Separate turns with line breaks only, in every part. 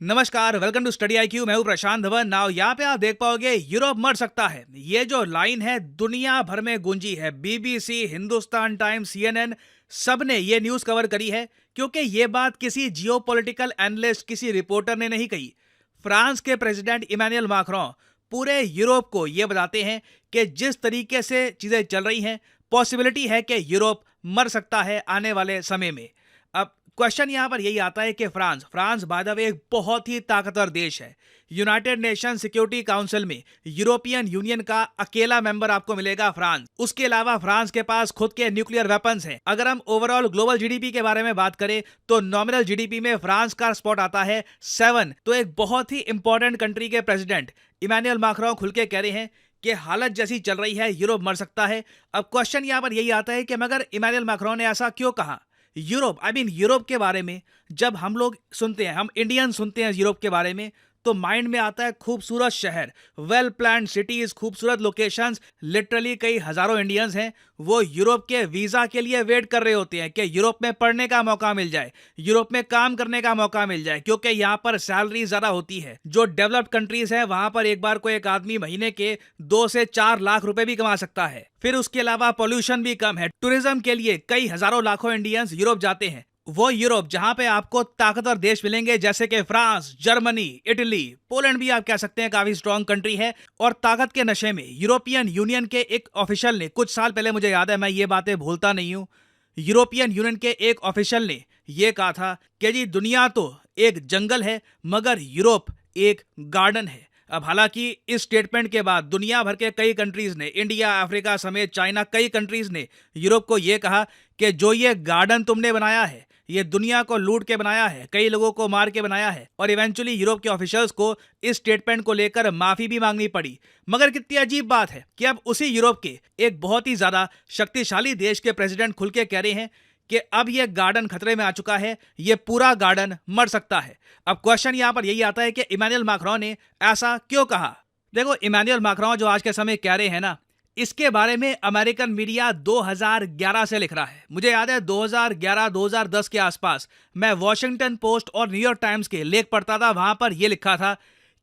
नमस्कार, welcome to study IQ। मैं हूं प्रशांत धवन। नाउ यहाँ पे आप देख पाओगे यूरोप मर सकता है। ये जो लाइन है दुनिया भर में गूंजी है। BBC, हिंदुस्तान टाइम्स, CNN सब ने ये न्यूज़ कवर करी है, क्योंकि ये बात किसी जियोपॉलिटिकल एनालिस्ट, किसी रिपोर्टर ने नहीं कही। फ्रांस के प्रेसिडेंट इमैनुअल मैक्रों पूरे यूरोप को ये बताते हैं कि जिस तरीके से चीज़ें चल रही हैं, पॉसिबिलिटी है कि यूरोप मर सकता है आने वाले समय में। अब क्वेश्चन यहां पर यही आता है कि फ्रांस बाय द वे एक बहुत ही ताकतवर देश है। यूनाइटेड नेशन सिक्योरिटी काउंसिल में यूरोपियन यूनियन का अकेला मेंबर आपको मिलेगा फ्रांस। उसके अलावा फ्रांस के पास खुद के न्यूक्लियर वेपन्स हैं। अगर हम ओवरऑल ग्लोबल जीडीपी के बारे में बात करें तो नॉमिनल जीडीपी में फ्रांस का स्पॉट आता है 7। तो एक बहुत ही इंपॉर्टेंट कंट्री के प्रेसिडेंट इमैनुअल मैक्रों खुल के कह रहे हैं कि हालत जैसी चल रही है यूरोप मर सकता है। अब क्वेश्चन यहां पर यही आता है कि मगर इमैनुअल मैक्रों ने ऐसा क्यों कहा? यूरोप के बारे में जब हम लोग सुनते हैं, हम इंडियन सुनते हैं यूरोप के बारे में, तो माइंड में आता है खूबसूरत शहर, वेल प्लान्ड सिटीज, खूबसूरत लोकेशंस। लिटरली कई हजारों इंडियंस हैं वो यूरोप के वीजा के लिए वेट कर रहे होते हैं कि यूरोप में पढ़ने का मौका मिल जाए, यूरोप में काम करने का मौका मिल जाए, क्योंकि यहाँ पर सैलरी ज्यादा होती है। जो डेवलप्ड कंट्रीज हैं वहां पर एक बार को एक आदमी महीने के 2 से 4 लाख रुपए भी कमा सकता है। फिर उसके अलावा पॉल्यूशन भी कम है। टूरिज्म के लिए कई हजारों लाखों इंडियंस यूरोप जाते हैं। वो यूरोप जहां पे आपको ताकतवर देश मिलेंगे जैसे कि फ्रांस, जर्मनी, इटली, पोलैंड भी आप कह सकते हैं काफी स्ट्रॉन्ग कंट्री है। और ताकत के नशे में यूरोपियन यूनियन के एक ऑफिशियल ने कुछ साल पहले, मुझे याद है, मैं ये बातें भूलता नहीं हूं, यूरोपियन यूनियन के एक ऑफिशियल ने यह कहा था कि जी दुनिया तो एक जंगल है मगर यूरोप एक गार्डन है। अब हालांकि इस स्टेटमेंट के बाद दुनिया भर के कई कंट्रीज ने, इंडिया, अफ्रीका समेत चाइना, कई कंट्रीज ने यूरोप को यह कहा कि जो ये गार्डन तुमने बनाया है ये दुनिया को लूट के बनाया है, कई लोगों को मार के बनाया है। और इवेंचुअली यूरोप के ऑफिशियल्स को इस स्टेटमेंट को लेकर माफी भी मांगनी पड़ी। मगर कितनी अजीब बात है कि अब उसी यूरोप के एक बहुत ही ज्यादा शक्तिशाली देश के प्रेसिडेंट खुल के कह रहे हैं कि अब यह गार्डन खतरे में आ चुका है, यह पूरा गार्डन मर सकता है। अब क्वेश्चन यहां पर यही आता है कि इमैनुअल मैक्रों ने ऐसा क्यों कहा? देखो, इमैनुअल मैक्रों जो आज के समय कह रहे हैं ना, इसके बारे में अमेरिकन मीडिया 2011 से लिख रहा है। मुझे याद है 2011-2010 के आसपास मैं वॉशिंगटन पोस्ट और न्यूयॉर्क टाइम्स के लेख पढ़ता था। वहां पर यह लिखा था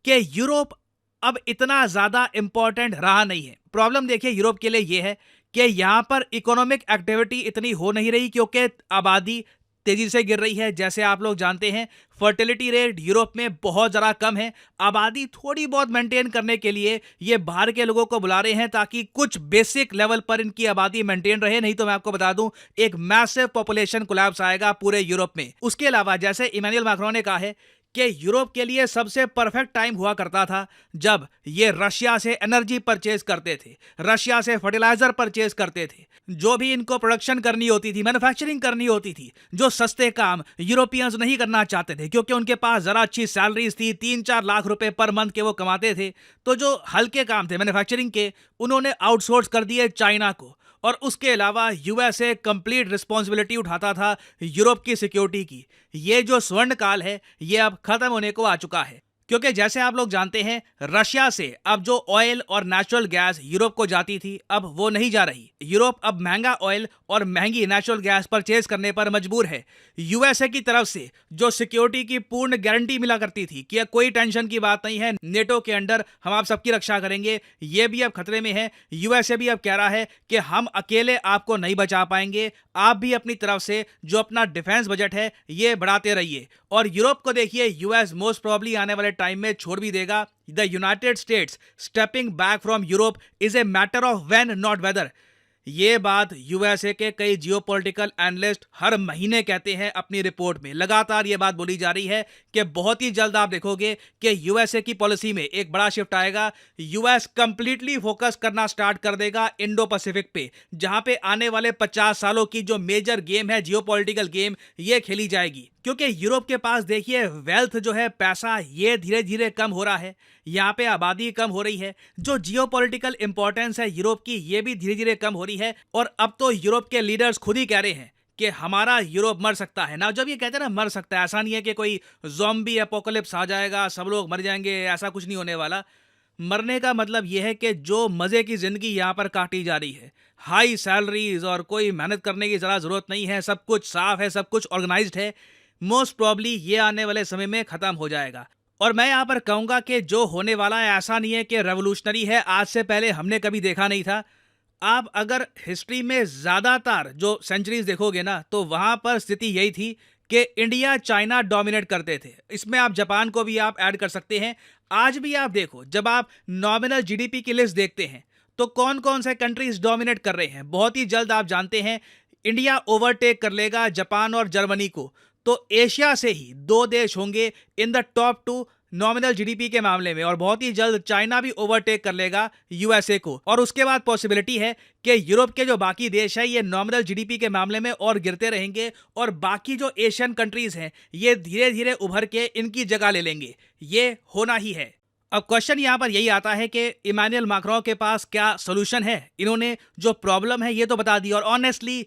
कि यूरोप अब इतना ज्यादा इंपॉर्टेंट रहा नहीं है। प्रॉब्लम देखिए यूरोप के लिए यह है कि यहां पर इकोनॉमिक एक्टिविटी इतनी हो नहीं रही, क्योंकि आबादी तेजी से गिर रही है। जैसे आप लोग जानते हैं फर्टिलिटी रेट यूरोप में बहुत ज़रा कम है। आबादी थोड़ी बहुत मेंटेन करने के लिए ये बाहर के लोगों को बुला रहे हैं ताकि कुछ बेसिक लेवल पर इनकी आबादी मेंटेन रहे, नहीं तो मैं आपको बता दूं एक मैसिव पॉपुलेशन कोलैप्स आएगा पूरे यूरोप में। उसके अलावा जैसे इमैनुअल मैक्रों ने कहा है कि यूरोप के लिए सबसे परफेक्ट टाइम हुआ करता था जब ये रशिया से एनर्जी परचेज करते थे, रशिया से फर्टिलाइजर परचेज करते थे। जो भी इनको प्रोडक्शन करनी होती थी, मैन्युफैक्चरिंग करनी होती थी, जो सस्ते काम यूरोपियंस नहीं करना चाहते थे क्योंकि उनके पास जरा अच्छी सैलरीज थी, 3-4 लाख रुपए पर मंथ के वो कमाते थे, तो जो हल्के काम थे मैन्युफैक्चरिंग के उन्होंने आउटसोर्स कर दिए चाइना को। और उसके अलावा यूएसए कंप्लीट रिस्पॉन्सिबिलिटी उठाता था यूरोप की सिक्योरिटी की। ये जो स्वर्ण काल है ये अब खत्म होने को आ चुका है, क्योंकि जैसे आप लोग जानते हैं रशिया से अब जो ऑयल और नेचुरल गैस यूरोप को जाती थी अब वो नहीं जा रही। यूरोप अब महंगा ऑयल और महंगी नेचुरल गैस परचेज करने पर मजबूर है। यूएसए की तरफ से जो सिक्योरिटी की पूर्ण गारंटी मिला करती थी कि कोई टेंशन की बात नहीं है, नेटो के अंडर हम आप सबकी रक्षा करेंगे, ये भी अब खतरे में है। यूएसए भी अब कह रहा है कि हम अकेले आपको नहीं बचा पाएंगे, आप भी अपनी तरफ से जो अपना डिफेंस बजट है ये बढ़ाते रहिए। और यूरोप को देखिए यूएस मोस्ट प्रोबेबली आने वाले टाइम में छोड़ भी देगा। The United states stepping back from Europe is a matter of when not whether. ये बात यूएसए के कई जियोपॉलिटिकल एनालिस्ट हर महीने कहते हैं अपनी रिपोर्ट में। लगातार ये बात बोली जा रही है कि बहुत ही जल्द आप देखोगे कि यूएसए की पॉलिसी में एक बड़ा शिफ्ट आएगा। यूएस कंप्लीटली फोकस करना स्टार्ट कर देगा इंडो पैसिफिक पे, जहां पे आने वाले 50 सालों की जो मेजर गेम है, जियोपॉलिटिकल गेम, ये खेली जाएगी। क्योंकि यूरोप के पास देखिए वेल्थ जो है, पैसा, ये धीरे धीरे कम हो रहा है, यहाँ पे आबादी कम हो रही है, जो जियोपॉलिटिकल इंपॉर्टेंस है यूरोप की ये भी धीरे धीरे कम हो रही है। और अब तो यूरोप के लीडर्स खुद ही कह रहे हैं कि हमारा यूरोप मर सकता है ना। जब ये कहते हैं ना मर सकता है, ऐसा नहीं है कि कोई ज़ॉम्बी एपोकलिप्स आ जाएगा, सब लोग मर जाएंगे, ऐसा कुछ नहीं होने वाला। मरने का मतलब यह है कि जो मजे की जिंदगी यहाँ पर काटी जा रही है, हाई सैलरीज और कोई मेहनत करने की जरा जरूरत नहीं है, सब कुछ साफ है, सब कुछ ऑर्गेनाइज्ड है, मोस्ट प्रॉब्ली ये आने वाले समय में खत्म हो जाएगा। और मैं यहाँ पर कहूँगा कि जो होने वाला है ऐसा नहीं है कि रेवोल्यूशनरी है, आज से पहले हमने कभी देखा नहीं था। आप अगर हिस्ट्री में ज़्यादातर जो सेंचुरीज देखोगे ना, तो वहाँ पर स्थिति यही थी कि इंडिया चाइना डोमिनेट करते थे। इसमें आप जापान को भी आप ऐड कर सकते हैं। आज भी आप देखो, जब आप नॉमिनल जीडीपी की लिस्ट देखते हैं तो कौन कौन से कंट्रीज डोमिनेट कर रहे हैं। बहुत ही जल्द आप जानते हैं इंडिया ओवरटेक कर लेगा जापान और जर्मनी को। तो एशिया से ही दो देश होंगे in the top two nominal GDP के मामले में, और बहुत ही जल्द चाइना भी ओवरटेक कर लेगा यूएसए को। और उसके बाद पॉसिबिलिटी है कि यूरोप के जो बाकी देश है ये नॉमिनल जीडीपी के मामले में और गिरते रहेंगे, और बाकी जो एशियन कंट्रीज हैं ये धीरे धीरे उभर के इनकी जगह ले लेंगे। ये होना ही है। अब क्वेश्चन यहाँ पर यही आता है कि इमैनुअल मैक्रों के पास क्या सोल्यूशन है। इन्होंने जो प्रॉब्लम है ये तो बता दी, और ऑनेस्टली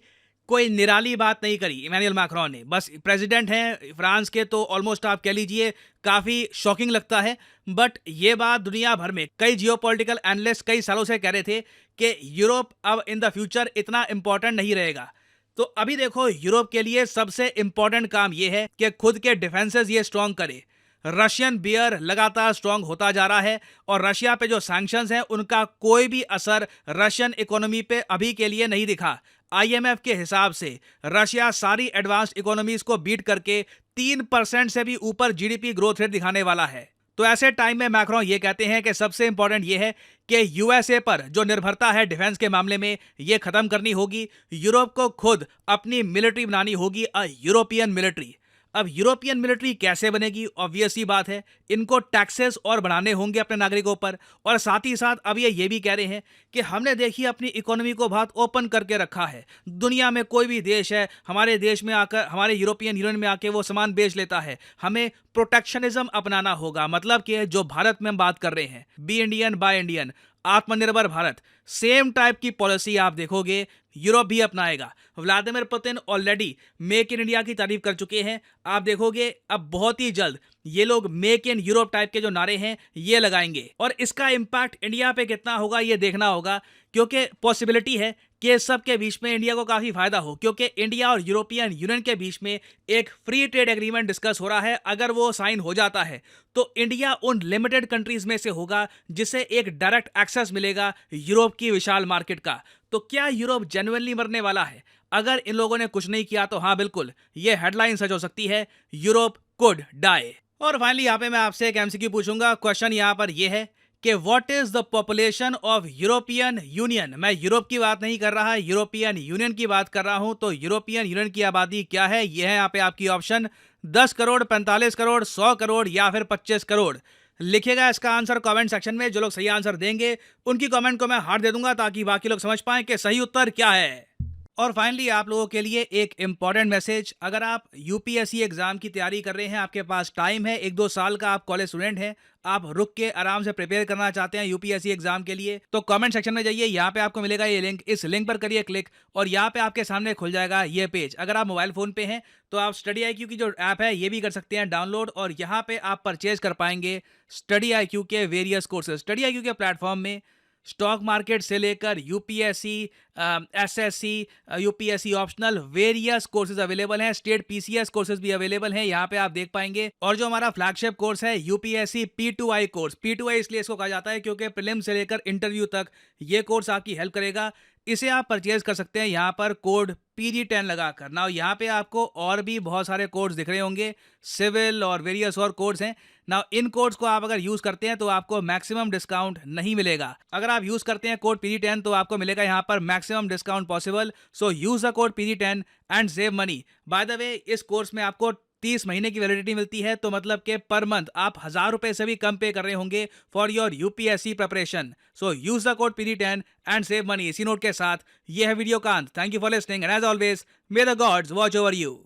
कोई निराली बात नहीं करी इमैनुअल मैक्रों ने। बस प्रेसिडेंट हैं फ्रांस के, तो ऑलमोस्ट आप कह लीजिए काफ़ी शॉकिंग लगता है। बट ये बात दुनिया भर में कई जियोपॉलिटिकल एनालिस्ट कई सालों से कह रहे थे कि यूरोप अब इन द फ्यूचर इतना इंपॉर्टेंट नहीं रहेगा। तो अभी देखो, यूरोप के लिए सबसे इंपॉर्टेंट काम ये है कि खुद के डिफेंसेस ये स्ट्रॉन्ग करे। रशियन बियर लगातार स्ट्रांग होता जा रहा है, और रशिया पे जो सैंक्शंस हैं उनका कोई भी असर रशियन इकोनॉमी पे अभी के लिए नहीं दिखा। आईएमएफ के हिसाब से रशिया सारी एडवांस्ड इकोनॉमीज को बीट करके 3% से भी ऊपर जीडीपी ग्रोथ रेट दिखाने वाला है। तो ऐसे टाइम में मैक्रोन ये कहते हैं कि सबसे इंपॉर्टेंट ये है कि यूएसए पर जो निर्भरता है डिफेंस के मामले में ये खत्म करनी होगी। यूरोप को खुद अपनी मिलिट्री बनानी होगी, अ यूरोपियन मिलिट्री। अब यूरोपियन मिलिट्री कैसे बनेगी? ऑब्वियस ही बात है, इनको टैक्सेस और बढ़ाने होंगे अपने नागरिकों पर। और साथ ही साथ अब ये भी कह रहे हैं कि हमने देखिए अपनी इकोनॉमी को बहुत ओपन करके रखा है। दुनिया में कोई भी देश है हमारे देश में आकर, हमारे यूरोपियन यूनियन में आके वो सामान बेच लेता है। हमें प्रोटेक्शनिज्म अपनाना होगा। मतलब कि जो भारत में हम बात कर रहे हैं, B Indian buy Indian, Atmanirbhar Bharat, same type की पॉलिसी आप देखोगे यूरोप भी अपनाएगा। Vladimir Putin already make in India की तारीफ कर चुके हैं। आप देखोगे अब बहुत ही जल्द ये लोग मेक इन यूरोप टाइप के जो नारे हैं ये लगाएंगे, और इसका इम्पैक्ट इंडिया पे कितना होगा ये देखना होगा। क्योंकि पॉसिबिलिटी है कि इस सब के बीच में इंडिया को काफ़ी फायदा हो, क्योंकि इंडिया और यूरोपियन यूनियन के बीच में एक फ्री ट्रेड एग्रीमेंट डिस्कस हो रहा है। अगर वो साइन हो जाता है तो इंडिया उन लिमिटेड कंट्रीज में से होगा जिसे एक डायरेक्ट एक्सेस मिलेगा यूरोप की विशाल मार्केट का। तो क्या यूरोप जेन्युइनली मरने वाला है? अगर इन लोगों ने कुछ नहीं किया तो हाँ बिल्कुल ये हेडलाइन सच हो सकती है, यूरोप कुड डाई। और फाइनली यहाँ पे मैं आपसे एक एमसीक्यू पूछूंगा। क्वेश्चन यहाँ पर ये है कि what is the population of European union. मैं यूरोप की बात नहीं कर रहा, यूरोपियन यूनियन की बात कर रहा हूं। तो यूरोपियन यूनियन की आबादी क्या है? ये है यहाँ पे आपकी ऑप्शन 10 करोड़, 45 करोड़, 100 करोड़ या फिर 25 करोड़। लिखिएगा इसका आंसर कमेंट सेक्शन में। जो लोग सही आंसर देंगे उनकी कमेंट को मैं हार्ट दे दूंगा, ताकि बाकी लोग समझ पाएं कि सही उत्तर क्या है। और फाइनली आप लोगों के लिए एक इंपॉर्टेंट मैसेज। अगर आप यूपीएससी एग्जाम की तैयारी कर रहे हैं, आपके पास टाइम है, 1-2 साल का, आप कॉलेज स्टूडेंट हैं, आप रुक के आराम से प्रिपेयर करना चाहते हैं यूपीएससी एग्जाम के लिए, तो कमेंट सेक्शन में जाइए, यहाँ पे आपको मिलेगा ये लिंक। इस लिंक पर करिए क्लिक, और यहाँ पे आपके सामने खुल जाएगा ये पेज। अगर आप मोबाइल फोन पे हैं तो आप स्टडी आईक्यू की जो ऐप है ये भी कर सकते हैं डाउनलोड, और यहाँ पे आप परचेज कर पाएंगे स्टडी आईक्यू के वेरियस कोर्सेज। स्टडी आईक्यू के प्लेटफॉर्म में स्टॉक मार्केट से लेकर UPSC, SSC, UPSC optional various courses available हैं। स्टेट पीसीएस कोर्सेज भी अवेलेबल हैं, यहाँ पे आप देख पाएंगे। और जो हमारा फ्लैगशिप कोर्स है यूपीएससी P2I कोर्स, P2I इसलिए इसको कहा जाता है क्योंकि प्रीलिम से लेकर इंटरव्यू तक ये कोर्स आपकी हेल्प करेगा। इसे आप परचेज कर सकते हैं यहाँ पर कोड PG10 लगाकर। ना यहाँ पे आपको और भी बहुत सारे कोड्स दिख रहे होंगे, सिविल और वेरियस और कोड्स हैं ना। इन कोड्स को आप अगर यूज करते हैं तो आपको मैक्सिमम डिस्काउंट नहीं मिलेगा। अगर आप यूज करते हैं कोड PG10 तो आपको मिलेगा यहाँ पर maximum discount possible. So use the code PG10 and save money. By the way, इस कोर्स में आपको 30 महीने की वैलिडिटी मिलती है, तो मतलब कि पर मंथ आप 1000 रुपए से भी कम पे कर रहे होंगे for your UPSC preparation. So use the code PG10 and save money. इसी नोट के साथ ये है वीडियो का अंत। Thank you for listening and as always may the gods watch over you.